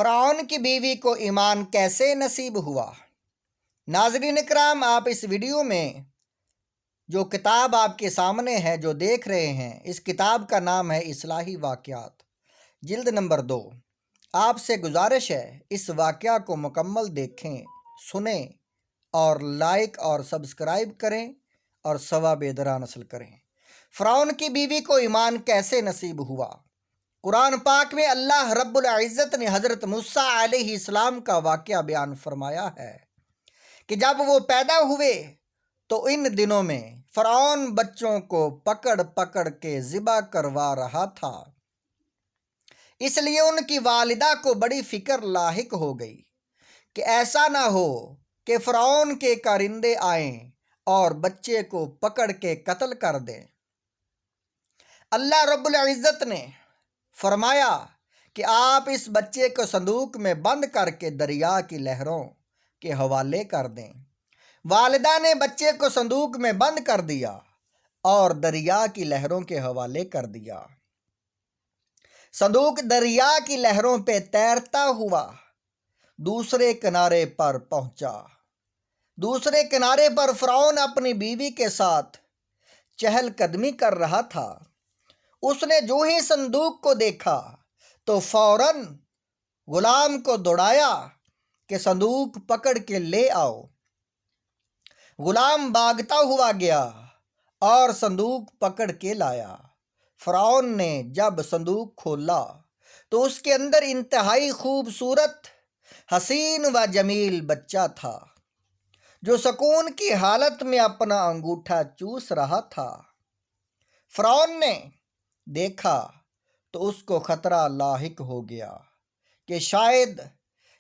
فرعون کی بیوی کو ایمان کیسے نصیب ہوا؟ ناظرین اکرام، آپ اس ویڈیو میں جو کتاب آپ کے سامنے ہے جو دیکھ رہے ہیں، اس کتاب کا نام ہے اصلاحی واقعات، جلد نمبر 2۔ آپ سے گزارش ہے اس واقعہ کو مکمل دیکھیں، سنیں اور لائک اور سبسکرائب کریں اور ثواب دران حاصل کریں۔ فرعون کی بیوی کو ایمان کیسے نصیب ہوا؟ قرآن پاک میں اللہ رب العزت نے حضرت موسیٰ علیہ السلام کا واقعہ بیان فرمایا ہے کہ جب وہ پیدا ہوئے تو ان دنوں میں فرعون بچوں کو پکڑ پکڑ کے ذبح کروا رہا تھا، اس لیے ان کی والدہ کو بڑی فکر لاحق ہو گئی کہ ایسا نہ ہو کہ فرعون کے کارندے آئیں اور بچے کو پکڑ کے قتل کر دیں۔ اللہ رب العزت نے فرمایا کہ آپ اس بچے کو صندوق میں بند کر کے دریا کی لہروں کے حوالے کر دیں۔ والدہ نے بچے کو صندوق میں بند کر دیا اور دریا کی لہروں کے حوالے کر دیا۔ صندوق دریا کی لہروں پہ تیرتا ہوا دوسرے کنارے پر پہنچا۔ دوسرے کنارے پر فرعون اپنی بیوی کے ساتھ چہل قدمی کر رہا تھا۔ اس نے جو ہی صندوق کو دیکھا تو فوراً غلام کو دوڑایا کہ صندوق پکڑ کے لے آؤ۔ غلام بھاگتا ہوا گیا اور صندوق پکڑ کے لایا۔ فرعون نے جب صندوق کھولا تو اس کے اندر انتہائی خوبصورت، حسین و جمیل بچہ تھا جو سکون کی حالت میں اپنا انگوٹھا چوس رہا تھا۔ فرعون نے دیکھا تو اس کو خطرہ لاحق ہو گیا کہ شاید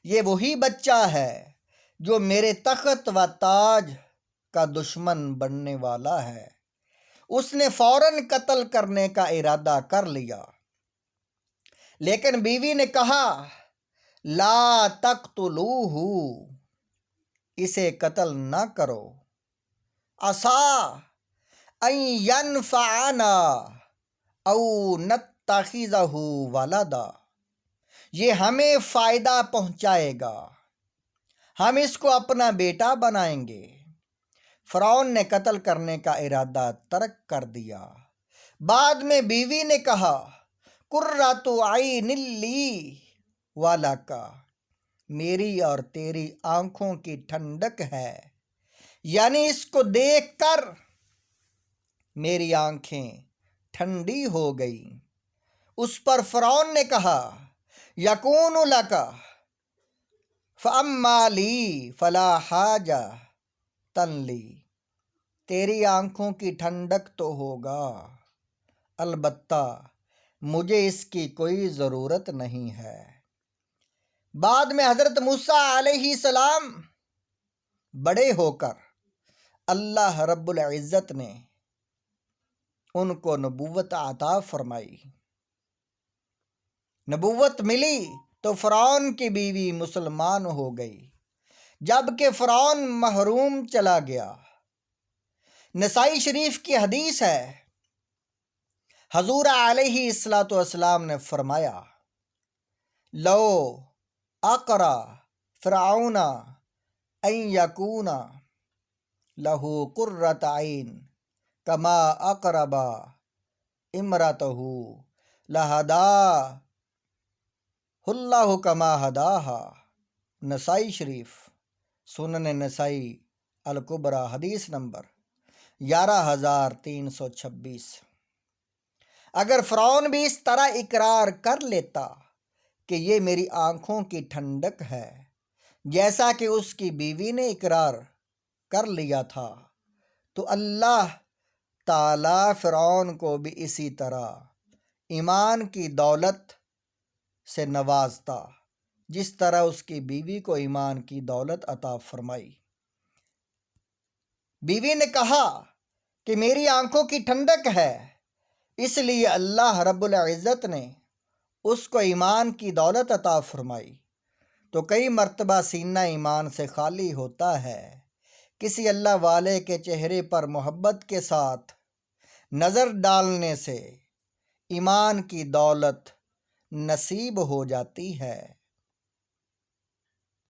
یہ وہی بچہ ہے جو میرے تخت و تاج کا دشمن بننے والا ہے۔ اس نے فوراً قتل کرنے کا ارادہ کر لیا، لیکن بیوی نے کہا لا تقتلوہ، اسے قتل نہ کرو، عسیٰ ان ینفعنا او نتخذہ ولدا، یہ ہمیں فائدہ پہنچائے گا، ہم اس کو اپنا بیٹا بنائیں گے۔ فرعون نے قتل کرنے کا ارادہ ترک کر دیا۔ بعد میں بیوی نے کہا قرۃ عین لی ولک، میری اور تیری آنکھوں کی ٹھنڈک ہے، یعنی اس کو دیکھ کر میری آنکھیں ٹھنڈی ہو گئی۔ اس پر فرعون نے کہا یکون لک فاما لی فلا حاجۃ لی، تیری آنکھوں کی ٹھنڈک تو ہوگا، البتہ مجھے اس کی کوئی ضرورت نہیں ہے۔ بعد میں حضرت موسیٰ علیہ السلام بڑے ہو کر اللہ رب العزت نے ان کو نبوت عطا فرمائی۔ نبوت ملی تو فرعون کی بیوی مسلمان ہو گئی، جبکہ فرعون محروم چلا گیا۔ نسائی شریف کی حدیث ہے، حضور علیہ الصلوۃ والسلام نے فرمایا لو اقرا فرعون ان یکون لہ قرۃ عین کما اقرب امرأتہ لہداہ اللہ کما ہداہا۔ نسائی شریف، سنن نسائی الکبریٰ، حدیث نمبر 11326۔ اگر فرعون بھی اس طرح اقرار کر لیتا کہ یہ میری آنکھوں کی ٹھنڈک ہے، جیسا کہ اس کی بیوی نے اقرار کر لیا تھا، تو اللہ تعالیٰ فرعون کو بھی اسی طرح ایمان کی دولت سے نوازتا جس طرح اس کی بیوی کو ایمان کی دولت عطا فرمائی۔ بیوی نے کہا کہ میری آنکھوں کی ٹھنڈک ہے، اس لیے اللہ رب العزت نے اس کو ایمان کی دولت عطا فرمائی۔ تو کئی مرتبہ سینہ ایمان سے خالی ہوتا ہے، کسی اللہ والے کے چہرے پر محبت کے ساتھ نظر ڈالنے سے ایمان کی دولت نصیب ہو جاتی ہے۔